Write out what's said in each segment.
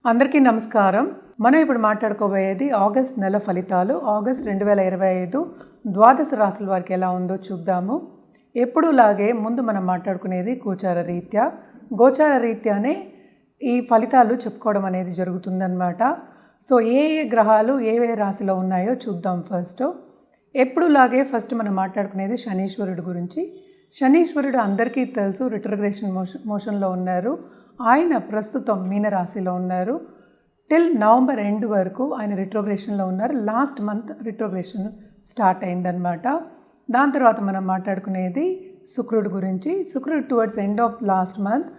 అందరికీ నమస్కారం. మనం ఇప్పుడు మాట్లాడుకోబోయేది ఆగస్ట్ నెల ఫలితాలు. ఆగస్ట్ 2025 ద్వాదశ రాశుల వారికి ఎలా ఉందో చూద్దాము. ఎప్పుడూలాగే ముందు మనం మాట్లాడుకునేది గోచార రీత్యా. గోచార రీత్యానే ఈ ఫలితాలు చెప్పుకోవడం అనేది జరుగుతుందన్నమాట. సో ఏ గ్రహాలు ఏ రాశిలో ఉన్నాయో చూద్దాం ఫస్ట్. ఎప్పుడూలాగే ఫస్ట్ మనం మాట్లాడుకునేది శనీశ్వరుడు గురించి. శనీశ్వరుడు అందరికీ తెలుసు, రిట్రోగ్రేషన్ మోషన్లో ఉన్నారు. ఆయన ప్రస్తుతం మీనరాశిలో ఉన్నారు. టిల్ నవంబర్ ఎండ్ వరకు ఆయన రిట్రోగ్రేషన్లో ఉన్నారు. లాస్ట్ మంత్ రిట్రోగ్రేషన్ స్టార్ట్ అయిందనమాట. దాని తర్వాత మనం మాట్లాడుకునేది శుక్రుడు గురించి. శుక్రుడు towards end of last month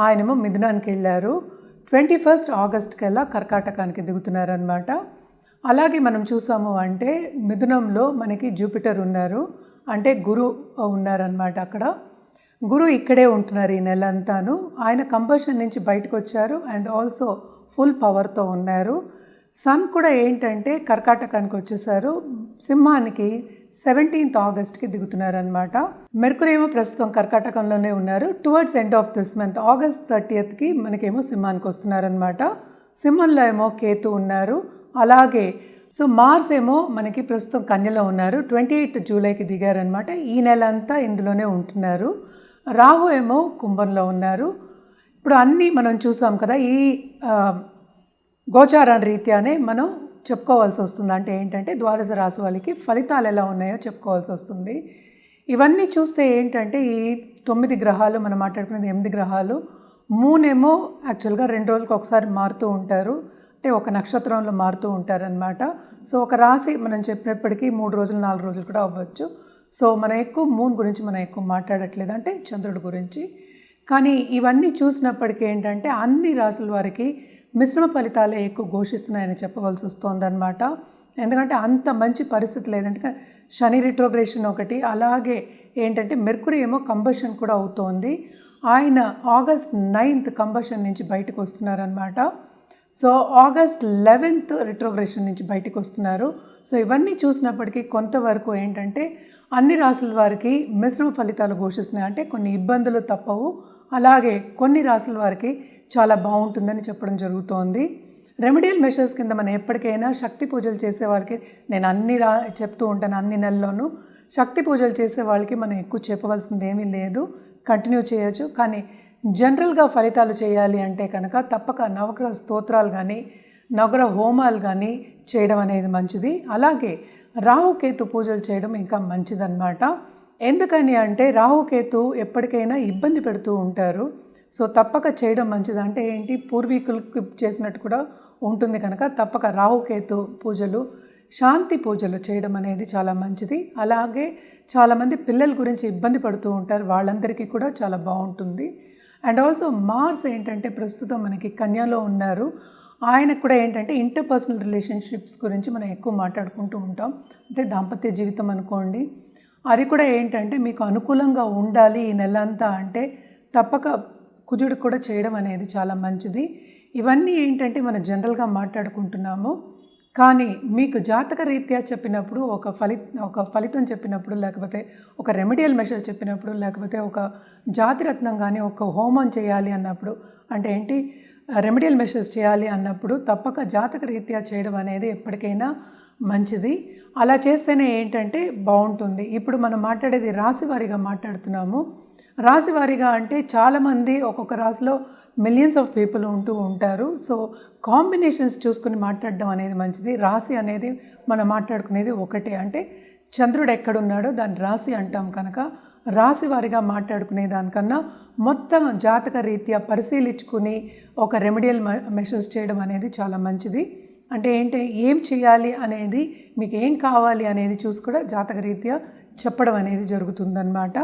ఆయనేమో మిథునానికి వెళ్ళారు. 21 ఆగస్ట్ కల్లా కర్కాటకానికి దిగుతున్నారనమాట. అలాగే మనం చూసాము అంటే మిథునంలో మనకి జూపిటర్ ఉన్నారు, అంటే గురు ఉన్నారనమాట. అక్కడ గురు ఇక్కడే ఉంటున్నారు ఈ నెల అంతాను. ఆయన కంబషన్ నుంచి బయటకు వచ్చారు అండ్ ఆల్సో ఫుల్ పవర్తో ఉన్నారు. సన్ కూడా ఏంటంటే కర్కాటకానికి వచ్చేసారు. సింహానికి 17 ఆగస్ట్కి దిగుతున్నారనమాట. మెర్కురీ ఏమో ప్రస్తుతం కర్కాటకంలోనే ఉన్నారు. Towards end of this month August 30కి మనకేమో సింహానికి వస్తున్నారనమాట. సింహంలో ఏమో కేతు ఉన్నారు. అలాగే సో మార్స్ ఏమో మనకి ప్రస్తుతం కన్యలో ఉన్నారు. 28 జూలైకి దిగారనమాట. ఈ నెల అంతా ఇందులోనే ఉంటున్నారు. రాహు ఏమో కుంభంలో ఉన్నారు. ఇప్పుడు అన్నీ మనం చూసాం కదా. ఈ గోచార రీత్యానే మనం చెప్పుకోవాల్సి వస్తుంది. అంటే ఏంటంటే ద్వాదశ రాశి వాళ్ళకి ఫలితాలు ఎలా ఉన్నాయో చెప్పుకోవాల్సి వస్తుంది. ఇవన్నీ చూస్తే ఏంటంటే ఈ 9 గ్రహాలు మనం మాట్లాడుకునేది 8 గ్రహాలు. మూనేమో యాక్చువల్గా 2 రోజులకు ఒకసారి మారుతూ ఉంటారు, అంటే ఒక నక్షత్రంలో మారుతూ ఉంటారనమాట. సో ఒక రాశి మనం చెప్పినప్పటికీ 3 రోజులు 4 రోజులు కూడా అవ్వచ్చు. సో మనం ఎక్కువ మూన్ గురించి మనం ఎక్కువ మాట్లాడట్లేదు, అంటే చంద్రుడి గురించి. కానీ ఇవన్నీ చూసినప్పటికీ ఏంటంటే అన్ని రాశుల వారికి మిశ్రమ ఫలితాలే ఎక్కువ ఘోషిస్తున్నాయని చెప్పవలసి వస్తుందన్నమాట. ఎందుకంటే అంత మంచి పరిస్థితి లేదంటే శని రిట్రోగ్రేషన్ ఒకటి, అలాగే ఏంటంటే మెర్కురీ ఏమో కంబషన్ కూడా అవుతోంది. ఆయన ఆగస్ట్ 9 కంబషన్ నుంచి బయటకు వస్తున్నారనమాట. సో ఆగస్ట్ 11 రిట్రోగ్రేషన్ నుంచి బయటకు వస్తున్నారు. సో ఇవన్నీ చూసినప్పటికీ కొంతవరకు ఏంటంటే అన్ని రాశుల వారికి మిశ్రమ ఫలితాలు ఘోషిస్తున్నాయి. అంటే కొన్ని ఇబ్బందులు తప్పవు, అలాగే కొన్ని రాశుల వారికి చాలా బాగుంటుందని చెప్పడం జరుగుతోంది. రెమెడియల్ మెషర్స్ కింద మనం ఎప్పటికైనా శక్తి పూజలు చేసే వాళ్ళకి నేను చెప్తూ ఉంటాను. అన్ని నెలల్లోనూ శక్తి పూజలు చేసే వాళ్ళకి మనం ఎక్కువ చెప్పవలసింది ఏమీ లేదు, కంటిన్యూ చేయొచ్చు. కానీ జనరల్గా ఫలితాలు చేయాలి అంటే కనుక తప్పక నవగ్రహ స్తోత్రాలు కానీ నవగ్రహ హోమాలు కానీ చేయడం అనేది మంచిది. అలాగే రాహుకేతు పూజలు చేయడం ఇంకా మంచిదన్నమాట. ఎందుకని అంటే రాహుకేతు ఎప్పటికైనా ఇబ్బంది పెడుతూ ఉంటారు. సో తప్పక చేయడం మంచిది. అంటే ఏంటి, పూర్వీకులకు చేసినట్టు కూడా ఉంటుంది కనుక తప్పక రాహుకేతు పూజలు, శాంతి పూజలు చేయడం అనేది చాలా మంచిది. అలాగే చాలామంది పిల్లల గురించి ఇబ్బంది పడుతూ ఉంటారు, వాళ్ళందరికీ కూడా చాలా బాగుంటుంది. అండ్ ఆల్సో మార్స్ ఏంటంటే ప్రస్తుతం మనకి కన్యలో ఉన్నారు. ఆయనకు కూడా ఏంటంటే ఇంటర్పర్సనల్ రిలేషన్షిప్స్ గురించి మనం ఎక్కువ మాట్లాడుకుంటూ ఉంటాం. అంటే దాంపత్య జీవితం అనుకోండి, అది కూడా ఏంటంటే మీకు అనుకూలంగా ఉండాలి ఈ నెల అంతా. అంటే తప్పక కుజుడు కూడా చేయడం అనేది చాలా మంచిది. ఇవన్నీ ఏంటంటే మనం జనరల్గా మాట్లాడుకుంటున్నాము. కానీ మీకు జాతక రీత్యా చెప్పినప్పుడు ఒక ఫలితం చెప్పినప్పుడు, లేకపోతే ఒక రెమెడియల్ మెషర్ చెప్పినప్పుడు, లేకపోతే ఒక జాతిరత్నం కానీ ఒక హోమం చేయాలి అన్నప్పుడు, అంటే ఏంటి రెమెడియల్ మెషర్స్ చేయాలి అన్నప్పుడు తప్పక జాతక రీత్యా చేయడం అనేది ఎప్పటికైనా మంచిది. అలా చేస్తేనే ఏంటంటే బాగుంటుంది. ఇప్పుడు మనం మాట్లాడేది రాశివారీగా మాట్లాడుతున్నాము. రాశివారీగా అంటే చాలామంది ఒక్కొక్క రాశిలో మిలియన్స్ ఆఫ్ పీపుల్ ఉంటూ ఉంటారు. సో కాంబినేషన్స్ చూసుకుని మాట్లాడడం అనేది మంచిది. రాశి అనేది మనం మాట్లాడుకునేది ఒకటే, అంటే చంద్రుడు ఎక్కడున్నాడో దాన్ని రాశి అంటాం కనుక రాశి వారిగా మాట్లాడుకునే దానికన్నా మొత్తం జాతక రీత్యా పరిశీలించుకుని ఒక రెమెడియల్ మెషర్స్ చేయడం అనేది చాలా మంచిది. అంటే ఏంటి, ఏం చేయాలి అనేది, మీకు ఏం కావాలి అనేది చూసి కూడా జాతక రీత్యా చెప్పడం అనేది జరుగుతుందన్నమాట.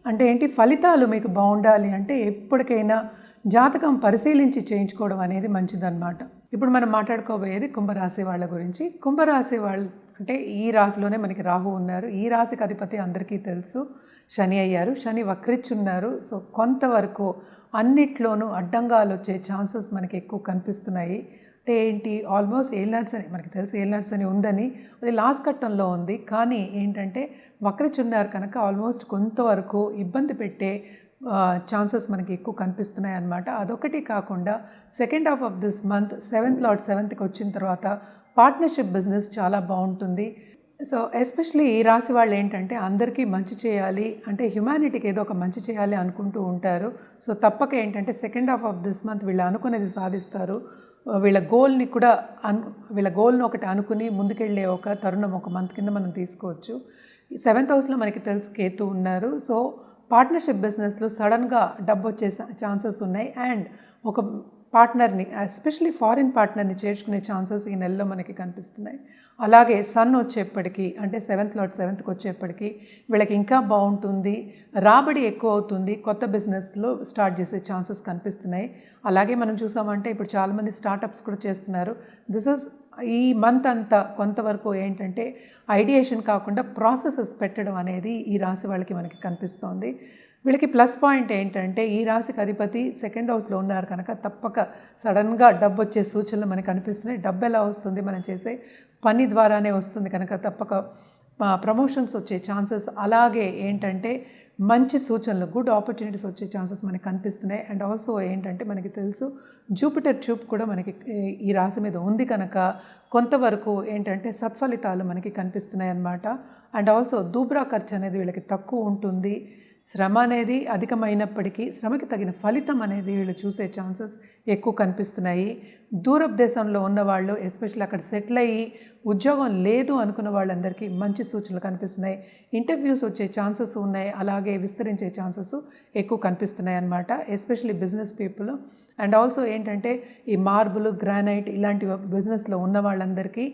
అంటే ఏంటి, ఫలితాలు మీకు బాగుండాలి అంటే ఎప్పటికైనా జాతకం పరిశీలించి చేయించుకోవడం అనేది మంచిదన్నమాట. ఇప్పుడు మనం మాట్లాడుకోబోయేది కుంభరాశి వాళ్ళ గురించి. కుంభరాశి వాళ్ళు అంటే ఈ రాశిలోనే మనకి రాహు ఉన్నారు. ఈ రాశికి అధిపతి అందరికీ తెలుసు, శని అయ్యారు. శని వక్రిచ్చున్నారు. సో కొంతవరకు అన్నిట్లోనూ అడ్డంగాలు వచ్చే ఛాన్సెస్ మనకి ఎక్కువ కనిపిస్తున్నాయి. అంటే ఏంటి, ఆల్మోస్ట్ ఏలినాటి శని మనకి తెలుసు, ఏలినాటి శని ఉందని, అది లాస్ట్ ఘట్టంలో ఉంది. కానీ ఏంటంటే వక్రిచ్చున్నారు కనుక ఆల్మోస్ట్ కొంతవరకు ఇబ్బంది పెట్టే ఛాన్సెస్ మనకి ఎక్కువ కనిపిస్తున్నాయి అన్నమాట. అదొకటి కాకుండా second half of this month 7th lord 7th వచ్చిన తర్వాత పార్ట్నర్షిప్ బిజినెస్ చాలా బాగుంటుంది. సో ఎస్పెషలీ ఈ రాశి వాళ్ళు ఏంటంటే అందరికీ మంచి చేయాలి అంటే హ్యుమానిటీకి ఏదో ఒక మంచి చేయాలి అనుకుంటూ ఉంటారు. సో తప్పక ఏంటంటే second half of this month వీళ్ళు అనుకునేది సాధిస్తారు. వీళ్ళ గోల్ని ఒకటి అనుకుని ముందుకెళ్ళే ఒక తరుణం ఒక మంత్ కింద మనం తీసుకోవచ్చు. 7th హౌస్లో మనకి తెలుసు కేతు ఉన్నారు. సో పార్ట్నర్షిప్ బిజినెస్లో సడన్గా డబ్బు వచ్చే ఛాన్సెస్ ఉన్నాయి. అండ్ ఒక పార్ట్నర్ని ఎస్పెషలీ ఫారిన్ పార్ట్నర్ని చేర్చుకునే ఛాన్సెస్ ఈ నెలలో మనకి కనిపిస్తున్నాయి. అలాగే సన్ వచ్చేప్పటికీ అంటే 7th లార్డ్ 7th వచ్చేప్పటికీ వీళ్ళకి ఇంకా బాగుంటుంది, రాబడి ఎక్కువ అవుతుంది, కొత్త బిజినెస్లో స్టార్ట్ చేసే ఛాన్సెస్ కనిపిస్తున్నాయి. అలాగే మనం చూసామంటే ఇప్పుడు చాలామంది స్టార్టప్స్ కూడా చేస్తున్నారు. ఈ మంత్ అంతా కొంతవరకు ఏంటంటే ఐడియేషన్ కాకుండా ప్రాసెసెస్ పెట్టడం అనేది ఈ రాశి వాళ్ళకి మనకి కనిపిస్తోంది. వీళ్ళకి ప్లస్ పాయింట్ ఏంటంటే ఈ రాశికి అధిపతి 2nd హౌస్లో ఉన్నారు కనుక తప్పక సడన్గా డబ్బు వచ్చే సూచనలు మనకు కనిపిస్తున్నాయి. డబ్బు ఎలా వస్తుంది, మనం చేసే పని ద్వారానే వస్తుంది కనుక తప్పక ప్రమోషన్స్ వచ్చే ఛాన్సెస్, అలాగే ఏంటంటే మంచి సూచనలు, గుడ్ ఆపర్చునిటీస్ వచ్చే ఛాన్సెస్ మనకి కనిపిస్తున్నాయి. అండ్ ఆల్సో ఏంటంటే మనకి తెలుసు జూపిటర్ చూపు కూడా మనకి ఈ రాశి మీద ఉంది కనుక కొంతవరకు ఏంటంటే సత్ఫలితాలు మనకి కనిపిస్తున్నాయి అన్నమాట. అండ్ ఆల్సో దూబ్రా ఖర్చు అనేది వీళ్ళకి తక్కువ ఉంటుంది. శ్రమ అనేది అధికమైనప్పటికీ శ్రమకి తగిన ఫలితం అనేది వీళ్ళు చూసే ఛాన్సెస్ ఎక్కువ కనిపిస్తున్నాయి. దూరపు దేశంలో ఉన్నవాళ్ళు ఎస్పెషల్లీ అక్కడ సెటిల్ అయ్యి ఉద్యోగం లేదు అనుకున్న వాళ్ళందరికీ మంచి సూచనలు కనిపిస్తున్నాయి. ఇంటర్వ్యూస్ వచ్చే ఛాన్సెస్ ఉన్నాయి, అలాగే విస్తరించే ఛాన్సెస్ ఎక్కువ కనిపిస్తున్నాయి అన్నమాట. Especially business people. And also ఏంటంటే ఈ మార్బుల్, గ్రానైట్ ఇలాంటి బిజినెస్లో ఉన్న వాళ్ళందరికీ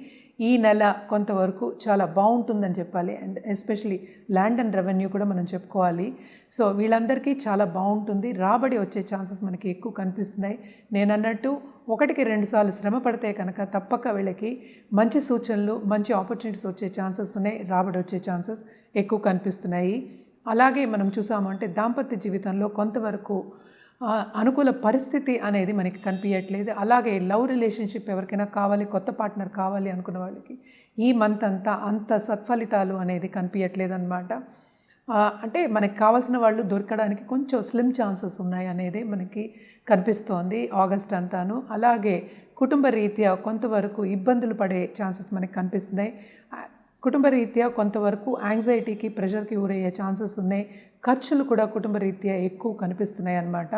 ఈ నెల కొంతవరకు చాలా బాగుంటుందని చెప్పాలి. And especially land and revenue కూడా మనం చెప్పుకోవాలి. సో వీళ్ళందరికీ చాలా బాగుంటుంది, రాబడి వచ్చే ఛాన్సెస్ మనకి ఎక్కువ కనిపిస్తున్నాయి. నేను అన్నట్టు 1-2 సార్లు శ్రమ పడితే కనుక తప్పక వీళ్ళకి మంచి సూచనలు, మంచి ఆపర్చునిటీస్ వచ్చే ఛాన్సెస్ ఉన్నాయి, రాబడి వచ్చే ఛాన్సెస్ ఎక్కువ కనిపిస్తున్నాయి. అలాగే మనం చూసామంటే దాంపత్య జీవితంలో కొంతవరకు అనుకూల పరిస్థితి అనేది మనకి కనిపించట్లేదు. అలాగే లవ్ రిలేషన్షిప్ ఎవరికైనా కావాలి, కొత్త పార్ట్నర్ కావాలి అనుకున్న వాళ్ళకి ఈ మంత్ అంతా అంత సత్ఫలితాలు అనేది కనిపించట్లేదు అనమాట. అంటే మనకి కావాల్సిన వాళ్ళు దొరకడానికి కొంచెం స్లిమ్ ఛాన్సెస్ ఉన్నాయి అనేది మనకి కనిపిస్తోంది ఆగస్ట్ అంతాను. అలాగే కుటుంబ రీత్యా కొంతవరకు ఇబ్బందులు పడే ఛాన్సెస్ మనకి కనిపిస్తున్నాయి. కుటుంబ రీత్యా కొంతవరకు యాంగ్జైటీకి, ప్రెషర్కి ఊరయ్యే ఛాన్సెస్ ఉన్నాయి. ఖర్చులు కూడా కుటుంబ రీత్యా ఎక్కువ కనిపిస్తున్నాయి అన్నమాట.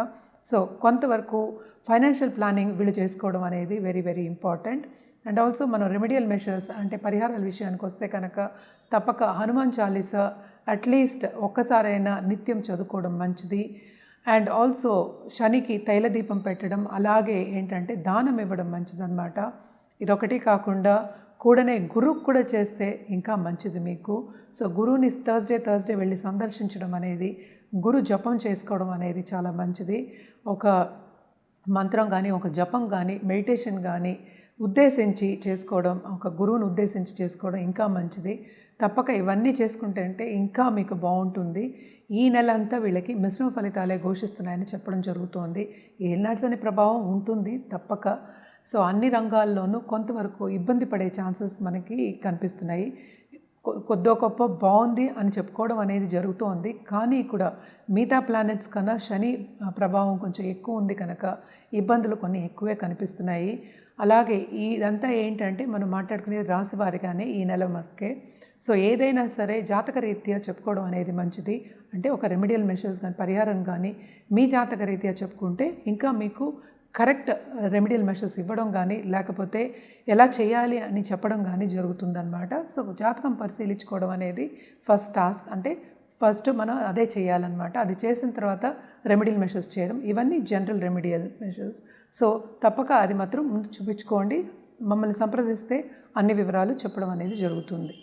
సో కొంతవరకు ఫైనాన్షియల్ ప్లానింగ్ వీళ్ళు చేసుకోవడం అనేది very very important. And also మనం రెమెడియల్ మెషర్స్ అంటే పరిహారాల విషయానికి వస్తే కనుక తప్పక హనుమాన్ చాలీసా అట్లీస్ట్ ఒక్కసారైనా నిత్యం చదువుకోవడం మంచిది. అండ్ ఆల్సో శనికి తైలదీపం పెట్టడం, అలాగే ఏంటంటే దానం ఇవ్వడం మంచిదన్నమాట. ఇదొకటి కాకుండా కూడనే గురువుకు కూడా చేస్తే ఇంకా మంచిది మీకు. సో గురువుని థర్స్డే వెళ్ళి సందర్శించడం అనేది, గురు జపం చేసుకోవడం అనేది చాలా మంచిది. ఒక మంత్రం కానీ, ఒక జపం కానీ, మెడిటేషన్ కానీ ఉద్దేశించి చేసుకోవడం, ఒక గురువుని ఉద్దేశించి చేసుకోవడం ఇంకా మంచిది. తప్పక ఇవన్నీ చేసుకుంటే అంటే ఇంకా మీకు బాగుంటుంది. ఈ నెల అంతా వీళ్ళకి మిశ్రమ ఫలితాలే ఘోషిస్తున్నాయని చెప్పడం జరుగుతోంది. ఏనాటిని ప్రభావం ఉంటుంది తప్పక. సో అన్ని రంగాల్లోనూ కొంతవరకు ఇబ్బంది పడే ఛాన్సెస్ మనకి కనిపిస్తున్నాయి. కొద్దో గొప్ప బాగుంది అని చెప్పుకోవడం అనేది జరుగుతోంది. కానీ కూడా మిగతా ప్లానెట్స్ కన్నా శని ప్రభావం కొంచెం ఎక్కువ ఉంది కనుక ఇబ్బందులు కొన్ని ఎక్కువే కనిపిస్తున్నాయి. అలాగే ఇదంతా ఏంటంటే మనం మాట్లాడుకునేది రాశి వారిగానే ఈ నెల మనకే. సో ఏదైనా సరే జాతక రీత్యా చెప్పుకోవడం అనేది మంచిది. అంటే ఒక రెమెడియల్ మెషర్స్ కానీ, పరిహారం కానీ మీ జాతక రీత్యా చెప్పుకుంటే ఇంకా మీకు కరెక్ట్ రెమెడియల్ మెషర్స్ ఇవ్వడం కానీ, లేకపోతే ఎలా చేయాలి అని చెప్పడం కానీ జరుగుతుందన్నమాట. సో జాతకం పరిశీలించుకోవడం అనేది ఫస్ట్ టాస్క్. అంటే ఫస్ట్ మనం అదే చేయాలన్నమాట. అది చేసిన తర్వాత రెమెడియల్ మెషర్స్ చేయడం, ఇవన్నీ జనరల్ రెమెడియల్ మెషర్స్. సో తప్పక అది మాత్రం ముందు చూపించుకోండి. మమ్మల్ని సంప్రదిస్తే అన్ని వివరాలు చెప్పడం అనేది జరుగుతుంది.